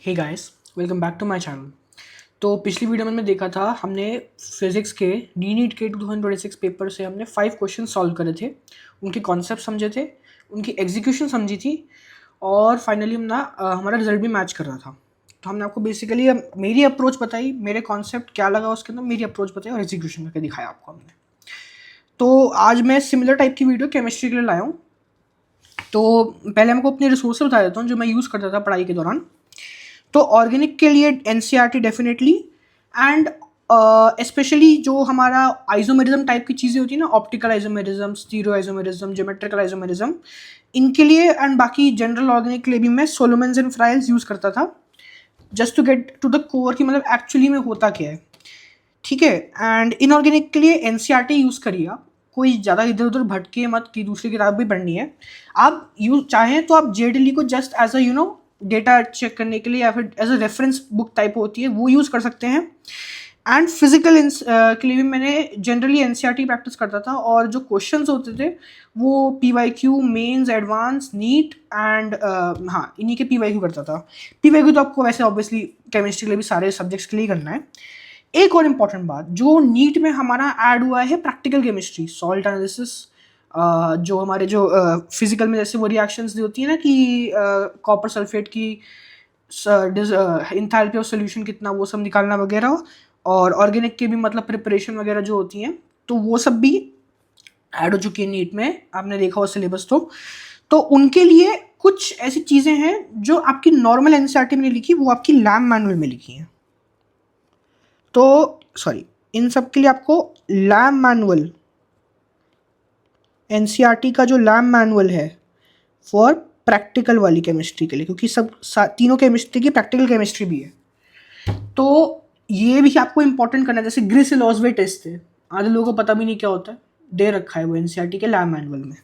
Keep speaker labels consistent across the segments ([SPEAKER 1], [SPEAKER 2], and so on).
[SPEAKER 1] Hey guys, welcome back to my channel. तो पिछली video में देखा था हमने फिज़िक्स के डी नीट के 2026 पेपर से हमने 5 क्वेश्चन सॉल्व करे थे, उनके कॉन्सेप्ट समझे थे, उनकी एग्जीक्यूशन समझी थी और फाइनली हमारा रिजल्ट भी मैच कर रहा था। तो हमने आपको बेसिकली मेरी अप्रोच बताई, मेरे कॉन्सेप्ट क्या लगा उसके अंदर, मेरी अप्रोच बताई और एग्जीक्यूशन करके दिखाया आपको हमने। तो आज मैं सिमिलर टाइप की वीडियो केमिस्ट्री के लिए लाया हूँ। तो पहले हमको अपने रिसोर्स बता देता हूँ जो मैं यूज़ करता था पढ़ाई के दौरान। तो ऑर्गेनिक के लिए एनसीईआरटी डेफिनेटली, एंड स्पेशली जो हमारा आइसोमेरिज्म टाइप की चीज़ें होती है ना, optical isomerism, stereo isomerism, geometrical isomerism, इनके लिए एंड बाकी जनरल ऑर्गेनिक के लिए भी मैं सोलोमन्स एंड फ्राइल्स यूज़ करता था, just to get to the core कि मतलब एक्चुअली में होता क्या है। ठीक है। एंड इनऑर्गेनिक के लिए एनसीईआरटी यूज़ करिए आप, कोई ज़्यादा इधर उधर भटके मत कि दूसरी किताब भी पढ़नी है। आप यूज चाहें तो आप जेडली को just as a data check करने के लिए या फिर as a reference book type होती है वो यूज़ कर सकते हैं। एंड फिजिकल के लिए भी मैंने जनरली एनसीईआरटी प्रैक्टिस करता था, और जो क्वेश्चंस होते थे वो PYQ, mains, advance, NEET and हाँ, इन्हीं के पीवाईक्यू करता था। पीवाईक्यू तो आपको वैसे ऑब्वियसली केमिस्ट्री के लिए भी सारे सब्जेक्ट्स के लिए करना है। एक और इम्पॉर्टेंट बात, जो नीट में हमारा ऐड हुआ है प्रैक्टिकल केमिस्ट्री, सॉल्ट एनालिसिस, जो हमारे जो फिजिकल में जैसे वो रिएक्शंस होती है ना कि कॉपर सल्फेट की इंथैल्पी ऑफ सोल्यूशन कितना, वो सब निकालना वगैरह, और ऑर्गेनिक के भी मतलब प्रिपरेशन वगैरह जो होती हैं, तो वो सब भी ऐड हो चुकी है नीट में, आपने देखा हो सिलेबस। तो उनके लिए कुछ ऐसी चीज़ें हैं जो आपकी नॉर्मल एनसीईआरटी में नहीं लिखी, वो आपकी लैब मैनुअल में लिखी हैं। तो सॉरी, इन सब के लिए आपको लैब मैनुअल, एनसीईआरटी का जो लैब मैनुअल है फॉर प्रैक्टिकल वाली केमिस्ट्री के लिए, क्योंकि तीनों केमिस्ट्री की प्रैक्टिकल केमिस्ट्री भी है, तो ये भी आपको इंपॉर्टेंट करना है। जैसे ग्रिस लॉसवे टेस्ट है, आधे लोगों को पता भी नहीं क्या होता है, दे रखा है वो एनसीईआरटी के लैब मैनुअल में,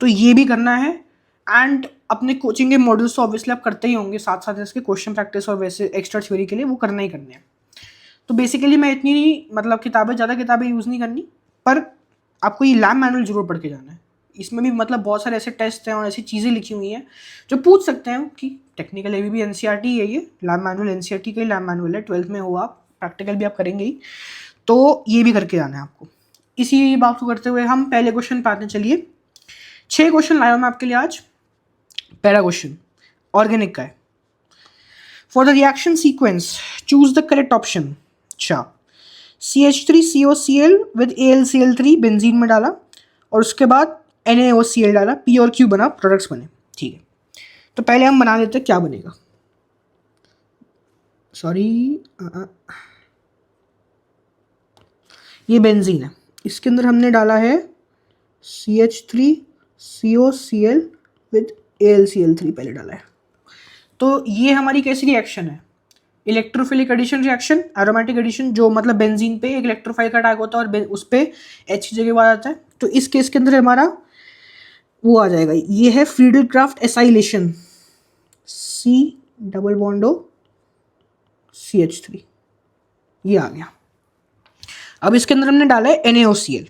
[SPEAKER 1] तो ये भी करना है। एंड अपने कोचिंग के मॉड्यूल्स तो ऑब्वियसली आप करते ही होंगे, साथ साथ इसके क्वेश्चन प्रैक्टिस और वैसे एक्स्ट्रा थ्योरी के लिए वो करना ही करने हैं। तो बेसिकली मैं इतनी मतलब ज़्यादा किताबें यूज़ नहीं करनी, पर आपको ये लैब मैनुअल जरूर पढ़ के जाना है। इसमें भी मतलब बहुत सारे ऐसे टेस्ट हैं और ऐसी चीज़ें लिखी हुई हैं जो पूछ सकते हैं कि टेक्निकल ए भी एनसीईआरटी है, ये लैब मैनुअल एनसीईआरटी का ही लैब मैनुअल है, 12th में हो आप, प्रैक्टिकल भी आप करेंगे ही, तो ये भी करके जाना है आपको। इसी बात को करते हुए हम पहले क्वेश्चन पे आते हैं। चलिए, 6 क्वेश्चन लाया हूँ मैं आपके लिए आज। पहला क्वेश्चन ऑर्गेनिक का है। For the reaction sequence choose the correct option. अच्छा, CH3COCl विद AlCl3 बेंजीन में डाला और उसके बाद NaOCl डाला, P और Q बना, प्रोडक्ट्स बने। ठीक है, तो पहले हम बना लेते हैं क्या बनेगा। सॉरी, ये बेंजीन है, इसके अंदर हमने डाला है CH3COCl विद AlCl3 पहले डाला है। तो ये हमारी कैसी रिएक्शन है? Electrophilic addition reaction, aromatic addition, जो मतलब बेंजीन पे एक इलेक्ट्रोफाइल का टैग होता है और उस पर H की जगह आ जाता है। तो इस केस के अंदर हमारा वो आ जाएगा, ये है Friedel Crafts acylation, C double बॉन्डो CH3, ये आ गया। अब इसके अंदर हमने डाला है NaOCl।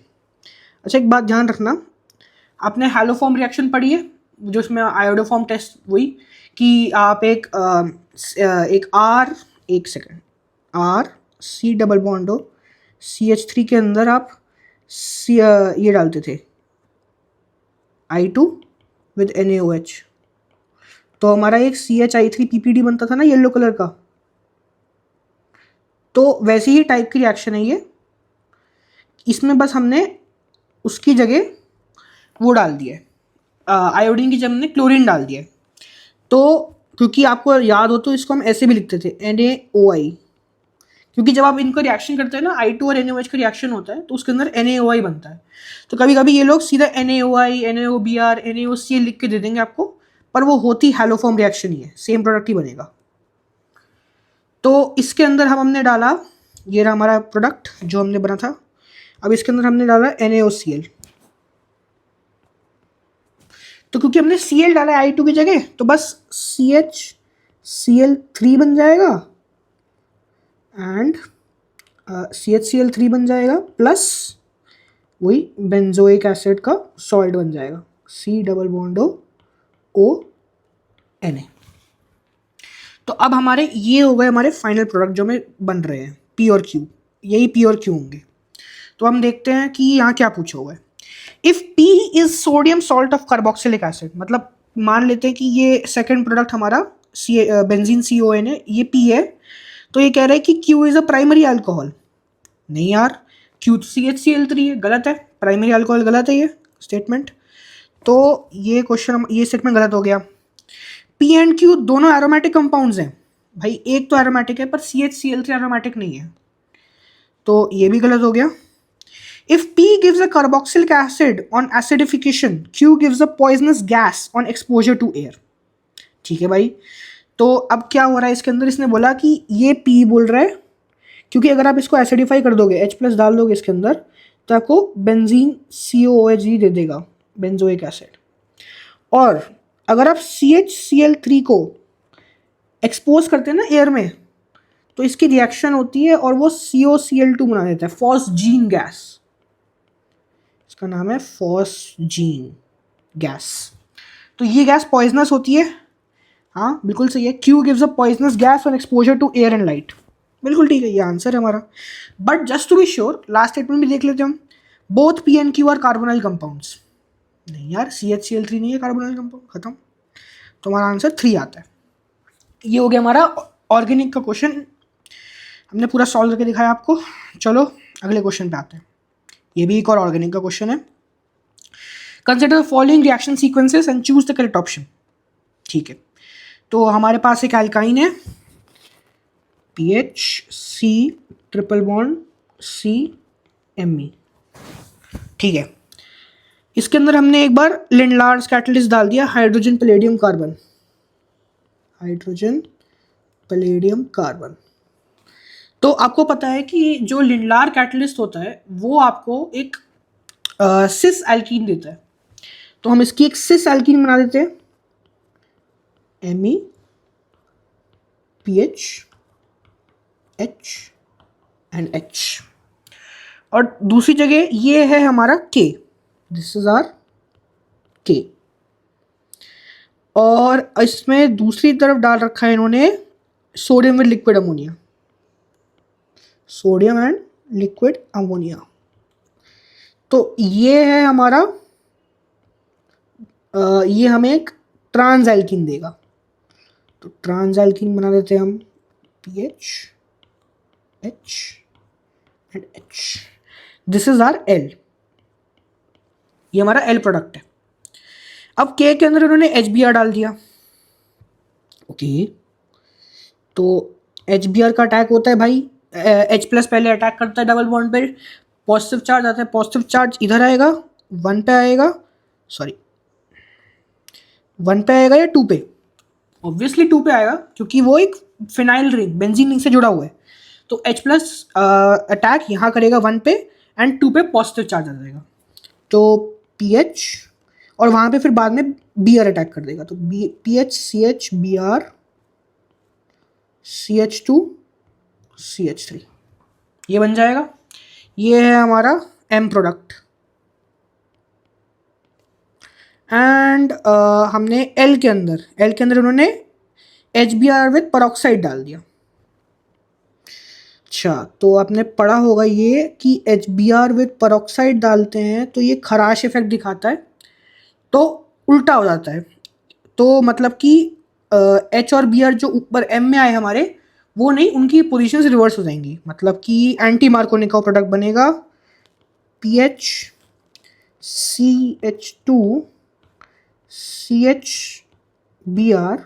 [SPEAKER 1] अच्छा, एक बात ध्यान रखना, आपने हैलोफॉर्म रिएक्शन पढ़ी है जो इसमें आयोडोफॉर्म टेस्ट, वही कि आप एक R, एक सेकेंड, C डबल बॉन्डो CH3 के अंदर आप ये डालते थे I2 विद NaOH, तो हमारा एक CHI3 PPD बनता था ना येलो कलर का। तो वैसी ही टाइप की रिएक्शन है ये, इसमें बस हमने उसकी जगह वो डाल दिया है, आयोडीन की जगह हमने क्लोरीन डाल दिया है। तो क्योंकि आपको याद हो तो इसको हम ऐसे भी लिखते थे NaOI, क्योंकि जब आप इनको रिएक्शन करते हैं ना, I2 और NaOH का रिएक्शन होता है तो उसके अंदर NaOI बनता है। तो कभी कभी ये लोग सीधा NaOI, NaOBr, NaOCl लिख के दे देंगे आपको, पर वो होती हैलोफॉर्म रिएक्शन ही है, सेम प्रोडक्ट ही बनेगा। तो इसके अंदर हमने डाला, ये रहा हमारा प्रोडक्ट जो हमने बना था। अब इसके अंदर हमने डाला NaOCl, तो क्योंकि हमने Cl डाला है I2 की जगह, तो बस CHCl3 बन जाएगा एंड CHCl3 बन जाएगा, प्लस वही बेंजोइक एसिड का सॉल्ट बन जाएगा, C डबल बॉन्डो ONA। तो अब हमारे ये हो गए हमारे फाइनल प्रोडक्ट जो में बन रहे हैं, पी और क्यू, यही पी और क्यू होंगे। तो हम देखते हैं कि यहाँ क्या पूछा हुआ है। If P is sodium salt of carboxylic acid, मतलब मान लेते हैं कि ये सेकंड प्रोडक्ट हमारा बेंजीन CON है, ये P है, तो ये कह रहा है कि Q is a primary alcohol. नहीं यार, Q तो CHCl3 है, गलत है, प्राइमरी अल्कोहल गलत है ये स्टेटमेंट। तो ये क्वेश्चन, ये स्टेटमेंट गलत हो गया। P एंड Q दोनों एरोमेटिक कंपाउंड्स हैं भाई, एक तो एरोमेटिक है पर CHCl3 एरोमेटिक नहीं है, तो ये भी गलत हो गया। If P gives a carboxylic acid on acidification, Q gives a poisonous gas on exposure to air। ठीक है भाई, तो अब क्या हो रहा है इसके अंदर, इसने बोला कि ये P बोल रहा है क्योंकि अगर आप इसको एसिडिफाई कर दोगे, H+ डाल दोगे इसके अंदर, तो आपको बेंजीन COOH दे देगा, बेंजोइक एसिड। और अगर आप CHCl3 को एक्सपोज करते हैं ना एयर में, तो इसकी रिएक्शन होती है और वो COCl2 बना देता है, फॉस्जीन गैस, इसका नाम है फॉस्जीन गैस। तो ये गैस पॉइजनस होती है, हाँ बिल्कुल सही है। Q gives a poisonous gas on exposure to air and light, बिल्कुल ठीक है, ये आंसर है हमारा। But just to be sure last statement भी देख लेते हैं हम। Both P and Q are carbonyl compounds. नहीं यार, CHCl3 नहीं है कार्बोनाइल कंपाउंड, खत्म। तो हमारा आंसर 3 आता है। ये हो गया हमारा ऑर्गेनिक का क्वेश्चन, हमने पूरा सॉल्व करके दिखाया आपको। चलो अगले क्वेश्चन पे आते हैं, ये भी एक और ऑर्गेनिक का क्वेश्चन है। Consider the following reaction sequences and choose the correct option. ठीक है, तो हमारे पास एक एल्काइन है, PHC ट्रिपल बॉन्ड CMe। ठीक है, इसके अंदर हमने एक बार लिंडलार्स कैटलिस्ट डाल दिया, hydrogen palladium carbon, hydrogen palladium carbon. तो आपको पता है कि जो लिंडलार कैटलिस्ट होता है वो आपको एक सिस एल्कीन देता है, तो हम इसकी एक सिस एल्कीन बना देते हैं, Me PH H and H। और दूसरी जगह ये है हमारा K, this is R K। और इसमें दूसरी तरफ डाल रखा है इन्होंने sodium with liquid ammonia, sodium and liquid ammonia. तो ये है हमारा ये हमें एक ट्रांस एल्कीन देगा, तो ट्रांस एल्कीन बना देते हैं हम, PH H and H। This is R L, ये हमारा L प्रोडक्ट है। अब K के अंदर इन्होंने HBr डाल दिया। ओके, तो HBr का अटैक होता है भाई, H+ पहले अटैक करता है डबल बॉन्ड पे, पॉजिटिव चार्ज आता है, पॉजिटिव चार्ज इधर आएगा, 1 पे आएगा, सॉरी 1 पे आएगा या 2 पे, ऑब्वियसली 2 पे आएगा क्योंकि वो एक फिनाइल रिंग, बेंजीन रिंग से जुड़ा हुआ है। तो H+ अटैक यहाँ करेगा 1 पे एंड 2 पे पॉजिटिव चार्ज आ जाएगा, तो PH, और वहाँ पे फिर बाद में Br अटैक कर देगा, तो PH CH Br CH2 CH3, ये बन जाएगा। ये है हमारा M प्रोडक्ट। एंड हमने L के अंदर उन्होंने HBr विद पेरोक्साइड डाल दिया। अच्छा, तो आपने पढ़ा होगा ये कि HBr विद पेरोक्साइड डालते हैं तो ये खराश इफेक्ट दिखाता है, तो उल्टा हो जाता है। तो मतलब कि H और Br जो ऊपर M में आए हमारे, वो नहीं, उनकी पोजीशंस रिवर्स हो जाएंगी, मतलब कि एंटी मार्कोनिका प्रोडक्ट बनेगा, PH CH2 CH Br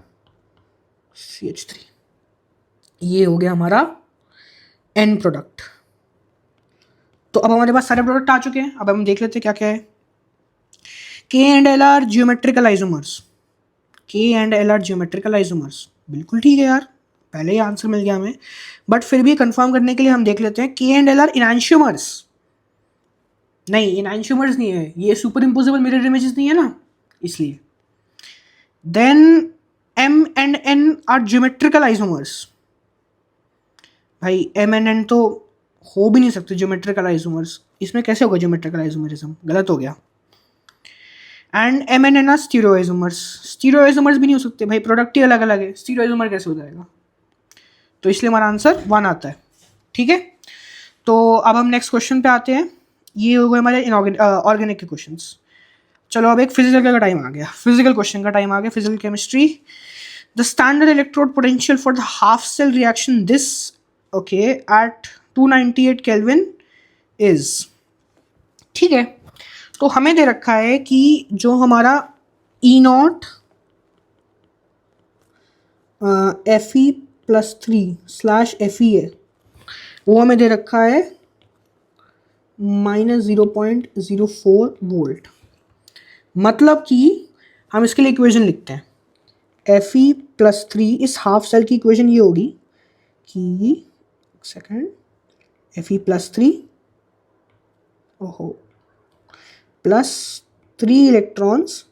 [SPEAKER 1] CH3। ये हो गया हमारा N प्रोडक्ट। तो अब हमारे पास सारे प्रोडक्ट आ चुके हैं, अब हम देख लेते हैं क्या क्या है। K and L are geometrical isomers, K and L are geometrical isomers, बिल्कुल ठीक है यार, पहले ही आंसर मिल गया हमें, बट फिर भी कंफर्म करने के लिए हम देख लेते हैं। K एंड L आर इनैंशियोमर्स, नहीं इनैंशियोमर्स नहीं है, ये सुपर इम्पोजिबल मिरर इमेजेस नहीं है ना, इसलिए। Then M and N are geometrical isomers, भाई M एंड N तो हो भी नहीं सकते ज्योमेट्रिकल आइसोमर्स, इसमें कैसे होगा ज्योमेट्रिकल आइसोमरिज्म, गलत हो गया। And M N R stereoisomers. Stereoisomers भी नहीं हो सकते भाई, प्रोडक्ट ही अलग अलग है, स्टीरियोइजोमर कैसे हो जाएगा? तो इसलिए हमारा आंसर 1 आता है। ठीक है, तो अब हम नेक्स्ट क्वेश्चन पे आते हैं। ये हो गए हमारे ऑर्गेनिक के क्वेश्चंस। चलो अब एक फिजिकल का टाइम आ गया, फिजिकल क्वेश्चन का टाइम आ गया, physical chemistry. The standard electrode potential for the half cell reaction this okay at 298 kelvin is. ठीक है, तो हमें दे रखा है कि जो हमारा E naught F E plus 3/FE है, वो हमें दे रखा है -0.04 वोल्ट। मतलब कि हम इसके लिए इक्वेशन लिखते हैं, Fe+3 इस हाफ सेल की इक्वेशन ये होगी कि सेकेंड Fe+3 ओहो प्लस 3 इलेक्ट्रॉन्स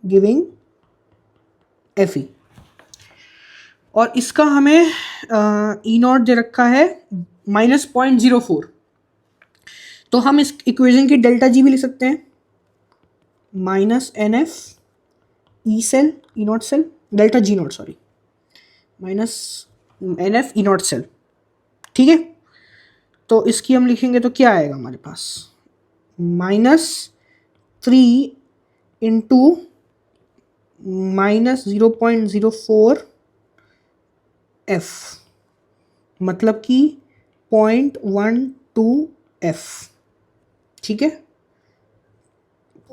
[SPEAKER 1] गिविंग Fe, और इसका हमें ई नॉट दे रखा है -0.04। तो हम इस इक्वेशन की डेल्टा जी भी लिख सकते हैं, -NF E cell E naught cell delta G naught sorry -NF E naught cell. ठीक है, तो इसकी हम लिखेंगे तो क्या आएगा हमारे पास, -3 इंटू -0.04 F, मतलब कि 0.12 F। ठीक है,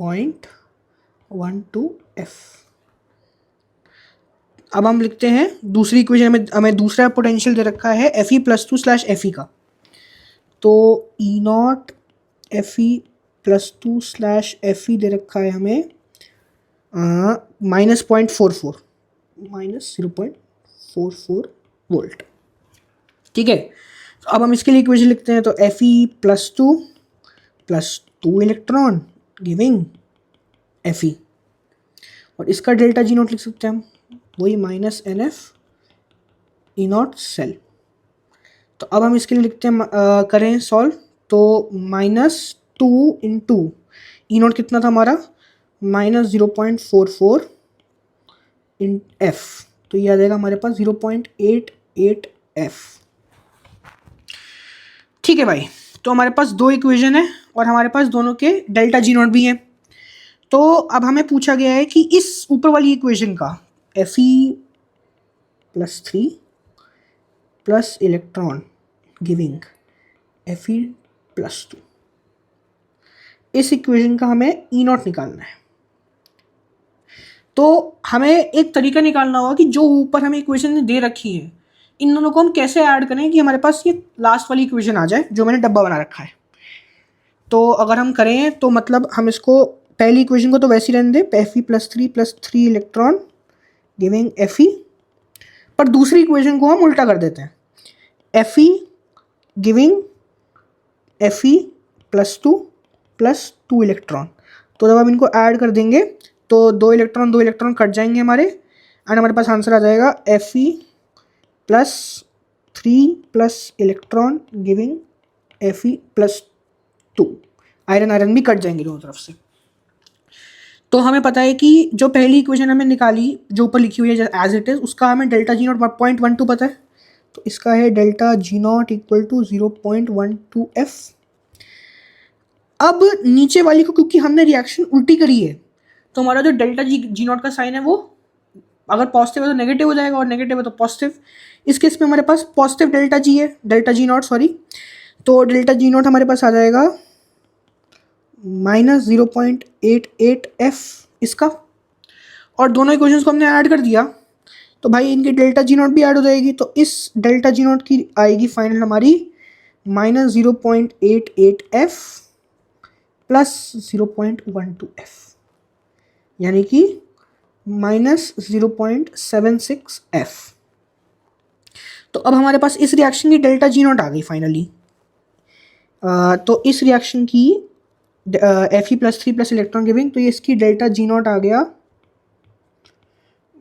[SPEAKER 1] 0.12 F। अब हम लिखते हैं दूसरी इक्वेशन में, हमें दूसरा पोटेंशियल दे रखा है Fe+2/Fe का। तो ई नॉट Fe+2/Fe दे रखा है हमें -0.44 -0.44 वोल्ट। ठीक है, तो अब हम इसके लिए इक्वेशन लिखते हैं, तो Fe+2 plus 2 electron giving Fe, और इसका डेल्टा जी नॉट लिख सकते हैं हम, वही -NF ई नॉट सेल। तो अब हम इसके लिए लिखते हैं, करें सॉल्व, तो -2 इंटू ई नॉट कितना था हमारा -0.44 इन F, तो ये आ जाएगा हमारे पास 0.88 F। ठीक है भाई, तो हमारे पास दो इक्वेशन है और हमारे पास दोनों के डेल्टा जी नॉट भी हैं। तो अब हमें पूछा गया है कि इस ऊपर वाली इक्वेशन का Fe+3 plus electron giving Fe+2, इस इक्वेशन का हमें ई नॉट निकालना है। तो हमें एक तरीका निकालना होगा कि जो ऊपर हमें इक्वेशन दे रखी है, इन दोनों को हम कैसे ऐड करें कि हमारे पास ये लास्ट वाली इक्वेशन आ जाए जो मैंने डब्बा बना रखा है। तो अगर हम करें तो मतलब हम इसको पहली इक्वेशन को तो वैसे ही रहने दें, Fe+3 plus 3 electron giving Fe, पर दूसरी इक्वेशन को हम उल्टा कर देते हैं, Fe giving Fe+2 plus 2 electron. तो जब हम इनको ऐड कर देंगे तो 2 इलेक्ट्रॉन कट जाएंगे हमारे, एंड हमारे पास आंसर आ जाएगा Fe+3 plus electron giving Fe+2। Iron भी कट जाएंगे दोनों तरफ से। तो हमें पता है कि जो पहली इक्वेशन हमें निकाली जो ऊपर लिखी हुई है एज इट इज, उसका हमें डेल्टा जी नॉट 0.12 पता है, तो इसका है delta G naught equal to 0.12 F। अब नीचे वाली को क्योंकि हमने रिएक्शन उल्टी करी है, तो हमारा जो डेल्टा जी नॉट का साइन है वो अगर पॉजिटिव है तो नेगेटिव हो जाएगा और नेगेटिव है तो पॉजिटिव। इस केस में हमारे पास पॉजिटिव डेल्टा जी है, डेल्टा जी नॉट सॉरी, तो डेल्टा जी नॉट हमारे पास आ जाएगा -0.88 F इसका, और दोनों इक्वेशंस को हमने ऐड कर दिया तो भाई इनकी डेल्टा जी नॉट भी ऐड हो जाएगी, तो इस डेल्टा जी नॉट की आएगी फाइनल हमारी -0.88 F प्लस 0.12 F, यानी कि -0.76 F। तो अब हमारे पास इस रिएक्शन की डेल्टा जी नॉट आ गई फाइनली। तो इस रिएक्शन की Fe+3 प्लस इलेक्ट्रॉन गिविंग, तो ये इसकी डेल्टा जी नॉट आ गया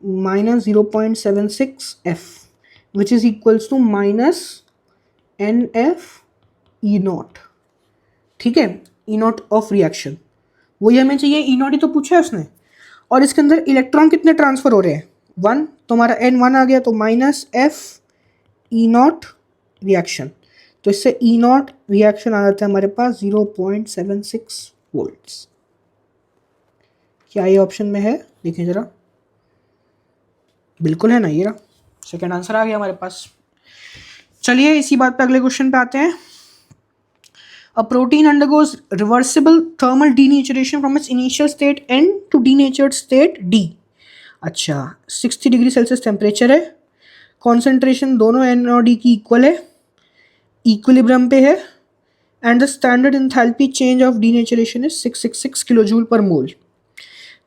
[SPEAKER 1] -0.76 F, which is equals to -NF E naught. ठीक है, E नॉट ऑफ रिएक्शन, वही हमें चाहिए, ई नॉट ही तो पूछा है उसने। और इसके अंदर इलेक्ट्रॉन कितने ट्रांसफर हो रहे हैं, 1, तो हमारा N1 आ गया, तो minus F E not reaction, तो इससे ई नॉट रिएक्शन आ जाता है हमारे पास 0.76 वोल्ट्स। क्या ये ऑप्शन में है, देखें जरा, बिल्कुल है ना, ये रहा सेकेंड आंसर आ गया हमारे पास। चलिए इसी बात पे अगले क्वेश्चन पे आते हैं। A protein undergoes reversible thermal denaturation from its initial state N to denatured state D। अच्छा, 60 डिग्री सेल्सियस टेम्परेचर है, कॉन्सेंट्रेशन दोनों N और D की इक्वल है, इक्विलिब्रियम पे है, and the standard enthalpy change of denaturation is 666 kilo joule पर मोल।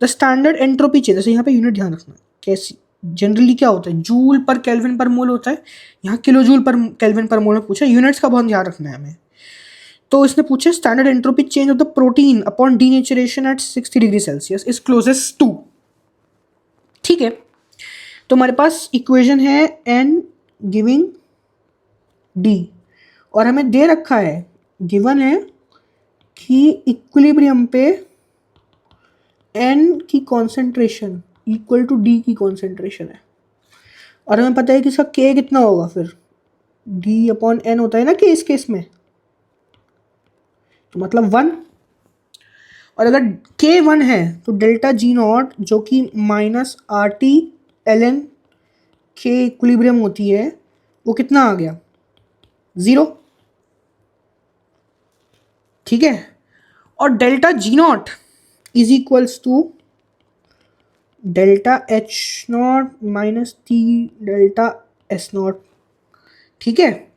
[SPEAKER 1] The standard entropy change, जैसे यहाँ पे यूनिट ध्यान रखना, कैसी जनरली क्या होता है, जूल पर केल्विन पर मोल होता है, यहाँ किलो जूल पर केल्विन पर मोल में पूछा, यूनिट्स का बहुत ध्यान रखना है हमें। तो इसने पूछा standard entropy change of the protein upon denaturation at 60 degree celsius is closest to. ठीक है, तो हमारे पास इक्वेशन है एन गिविंग डी, और हमें दे रखा है, गिवन है कि इक्विलिब्रियम पे एन की कॉन्सेंट्रेशन इक्वल टू डी की कॉन्सेंट्रेशन है, और हमें पता है कि इसका के कितना होगा, फिर डी अपॉन एन होता है ना कि इस केस में, तो मतलब 1, और अगर के 1 है तो डेल्टा जी नॉट जो कि minus R T L N K equilibrium होती है, वो कितना आ गया, 0। ठीक है, और delta G naught is equals to delta H naught minus T delta S naught. ठीक है,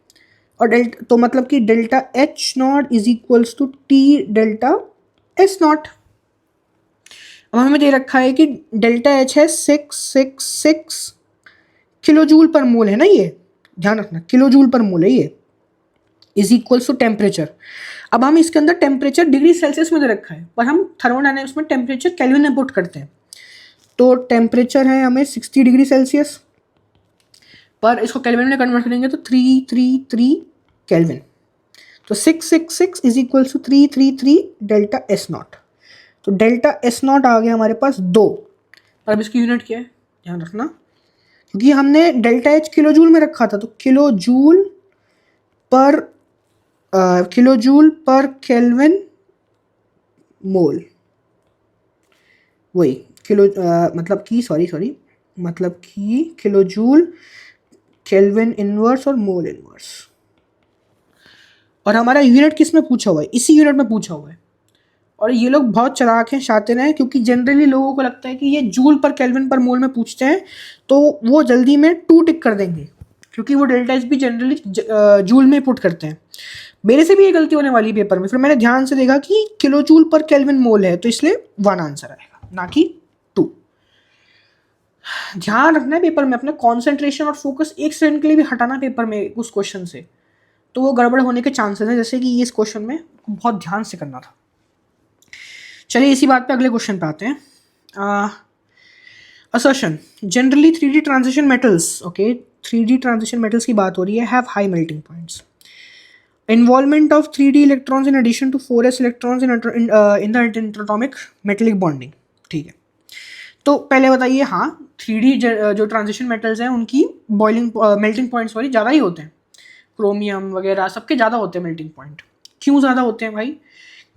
[SPEAKER 1] और डेल्टा, तो मतलब कि delta H naught is equals to T delta S naught. अब हमें दे रखा है कि डेल्टा एच है 666 किलो जूल पर मोल है ना, ये ध्यान रखना किलो जूल पर मोल है ये, इज इक्वल्स टू टेम्परेचर। अब हम इसके अंदर टेम्परेचर डिग्री सेल्सियस में दे रखा है, पर हम थर्मोडायनेमिक्स में टेम्परेचर केल्विन में पुट करते हैं, तो टेम्परेचर है हमें 60 डिग्री सेल्सियस, पर इसको केल्विन में कन्वर्ट करेंगे तो 333 केल्विन, तो 666 is equals to 333 delta S naught. तो डेल्टा एस नॉट आ गया हमारे पास 2, पर अब इसकी यूनिट क्या है ध्यान रखना, क्योंकि हमने डेल्टा एच किलो जूल में रखा था, तो किलो जूल पर केल्विन मोल, वही किलो मतलब कि किलो जूल केल्विन इनवर्स और मोल इनवर्स। और हमारा यूनिट किस में पूछा हुआ है, इसी यूनिट में पूछा हुआ है। और ये लोग बहुत चालाक हैं, शातिर हैं, क्योंकि जनरली लोगों को लगता है कि ये जूल पर केल्विन पर मोल में पूछते हैं तो वो जल्दी में 2 टिक कर देंगे, क्योंकि वो डेल्टा एच भी जनरली जूल में पुट करते हैं। मेरे से भी ये गलती होने वाली पेपर में, फिर मैंने ध्यान से देखा कि किलो जूल पर केल्विन मोल है, तो इसलिए 1 आंसर आएगा ना कि 2। ध्यान रखना है पेपर में अपने कॉन्सेंट्रेशन और फोकस एक सेकंड के लिए भी हटाना पेपर में उस क्वेश्चन से, तो वो गड़बड़ होने के चांसेस हैं, जैसे कि इस क्वेश्चन में बहुत ध्यान से करना था। चलिए इसी बात पे अगले क्वेश्चन पे आते हैं। Assertion, generally 3D transition metals, okay 3D transition metals की बात हो रही है, have high melting points, involvement of 3D electrons in addition to 4s electrons in the interatomic metallic bonding. ठीक है, तो पहले बताइए, हाँ 3D जो ट्रांजिशन मेटल्स हैं उनकी मेल्टिंग पॉइंट्स ज़्यादा ही होते हैं, क्रोमियम वगैरह सबके ज़्यादा होते हैं मेल्टिंग पॉइंट। क्यों ज़्यादा होते हैं भाई,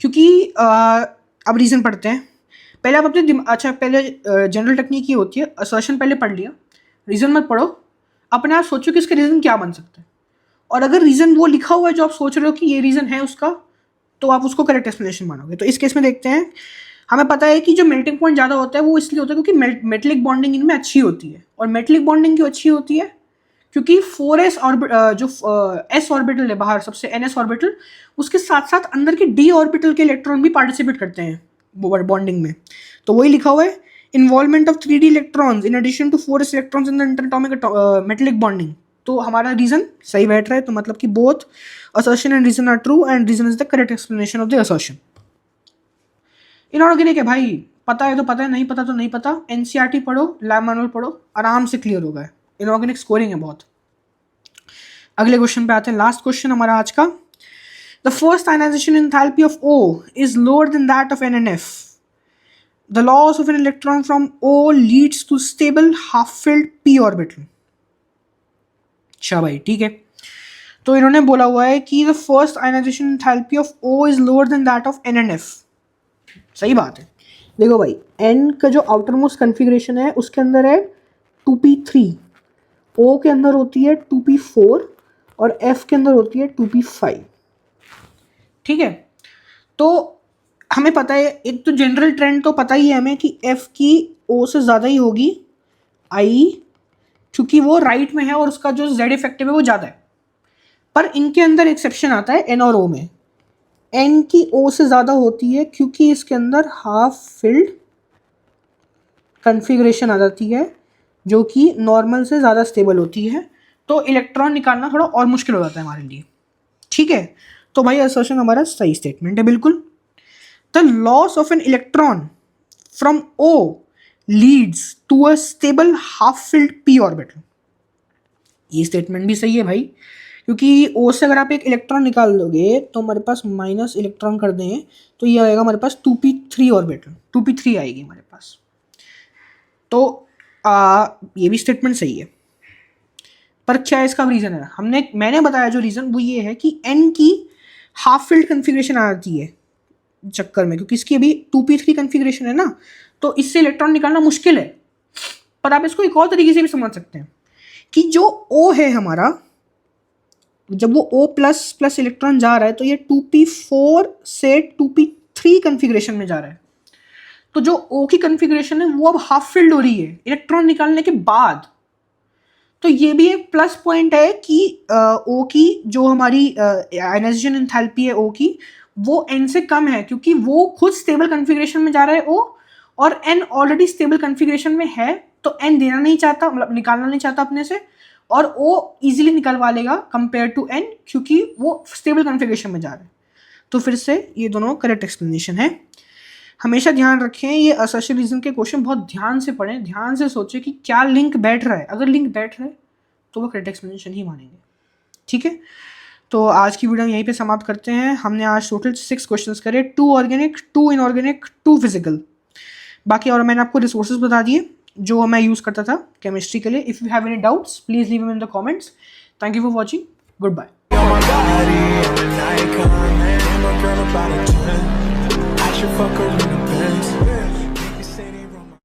[SPEAKER 1] क्योंकि अब रीज़न पढ़ते हैं पहले, आप अपने पहले जनरल टेक्निक ये होती है, असर्शन पहले पढ़ लिया, रीज़न मत पढ़ो, अपने आप सोचो कि इसका रीज़न क्या बन सकता है, और अगर रीज़न वो लिखा हुआ है जो आप सोच रहे हो कि ये रीज़न है उसका, तो आप उसको करेक्ट एक्सप्लेनेशन मानोगे। तो इस केस में देखते हैं, हमें पता है कि जो मेल्टिंग पॉइंट ज़्यादा होता है वो इसलिए होता है क्योंकि मेटलिक बॉन्डिंग इनमें अच्छी होती है, और मेटलिक बॉन्डिंग क्यों अच्छी होती है, क्योंकि 4s जो s ऑर्बिटल है बाहर सबसे ns ऑर्बिटल, उसके साथ साथ अंदर के d ऑर्बिटल के इलेक्ट्रॉन भी पार्टिसिपेट करते हैं बॉन्डिंग में, तो वही लिखा हुआ है involvement of 3D electrons in addition to 4s electrons in the interatomic metallic bonding. तो हमारा रीजन सही बैठ रहा है, तो मतलब कि both assertion and reason are true and reason is the correct explanation of the assertion. Inorganic है भाई, पता है तो पता है, नहीं पता तो नहीं पता, एनसीईआरटी पढ़ो, लैब मैनुअल पढ़ो, आराम से क्लियर होगा। इनऑर्गेनिक स्कोरिंग है बहुत। अगले क्वेश्चन पे आते हैं, लास्ट क्वेश्चन हमारा आज का। The first ionization enthalpy of O is lower than that of NNF the loss of an electron from O leads to stable half filled P orbital. अच्छा भाई ठीक है, तो इन्होंने बोला हुआ है कि the first ionization enthalpy of O is lower than that of N and F. सही बात है। देखो भाई, एन का जो आउटर मोस्ट कन्फिग्रेशन है उसके अंदर है 2p3, ओ के अंदर होती है 2p4 और एफ के अंदर होती है 2p5। ठीक है, तो हमें पता है, एक तो जनरल ट्रेंड तो पता ही है हमें कि एफ की ओ से ज़्यादा ही होगी आई, क्योंकि वो राइट में है और उसका जो जेड इफेक्टिव है वो ज़्यादा है। पर इनके अंदर एक्सेप्शन आता है एन और ओ में। एन की ओ से ज़्यादा होती है क्योंकि इसके अंदर हाफ फिल्ड कन्फिग्रेशन आ जाती है जो कि नॉर्मल से ज़्यादा स्टेबल होती है, तो इलेक्ट्रॉन निकालना थोड़ा और मुश्किल हो जाता है हमारे लिए। ठीक है, तो भाई असर्शन हमारा सही स्टेटमेंट है बिल्कुल। The loss of an electron from O leads to a stable half filled P orbital. ये स्टेटमेंट भी सही है भाई, क्योंकि ओ से अगर आप एक इलेक्ट्रॉन निकाल दोगे तो हमारे पास माइनस इलेक्ट्रॉन कर दें तो ये आएगा हमारे पास 2p3 ऑर्बिटल, 2p3 आएगी हमारे पास। तो ये भी स्टेटमेंट सही है। पर क्या इसका रीज़न है, मैंने बताया जो रीज़न वो ये है कि एन की हाफ फील्ड कन्फिग्रेशन आ जाती है चक्कर में, क्योंकि इसकी अभी 2p3 कन्फिग्रेशन है ना, तो इससे इलेक्ट्रॉन निकालना मुश्किल है। पर आप इसको एक और तरीके से भी समझ सकते हैं कि जो O है हमारा, जब वो O प्लस प्लस इलेक्ट्रॉन जा रहा है तो ये 2p4 से 2p3 कन्फिग्रेशन में जा रहा है। तो जो O की कन्फिग्रेशन है वो अब हाफ फिल्ड हो रही है इलेक्ट्रॉन निकालने के बाद। तो ये भी एक प्लस पॉइंट है कि O की जो हमारी आयनाइजेशन एंथैल्पी है O की, वो N से कम है, क्योंकि वो खुद स्टेबल कन्फिग्रेशन में जा रहा है O, और N ऑलरेडी स्टेबल कन्फिग्रेशन में है, तो N देना नहीं चाहता, मतलब निकालना नहीं चाहता अपने से, और O इजीली निकलवा लेगा कंपेयर टू N, क्योंकि वो स्टेबल कन्फिग्रेशन में जा रहा है। तो फिर से ये दोनों करेक्ट एक्सप्लेनेशन है। हमेशा ध्यान रखें, ये असर्शन रीजन के क्वेश्चन बहुत ध्यान से पढ़ें, ध्यान से सोचें कि क्या लिंक बैठ रहा है। अगर लिंक बैठ रहा है तो वो करेक्ट एक्सप्लेनेशन ही मानेंगे। ठीक है, तो आज की वीडियो यहीं पे समाप्त करते हैं। हमने आज टोटल 6 क्वेश्चंस करे, 2 ऑर्गेनिक, 2 इनऑर्गेनिक, 2 फिजिकल। बाकी और मैंने आपको रिसोर्सेज बता दिए जो मैं यूज़ करता था केमिस्ट्री के लिए। If you have any doubts please leave in the comments. Thank you for watching, good bye.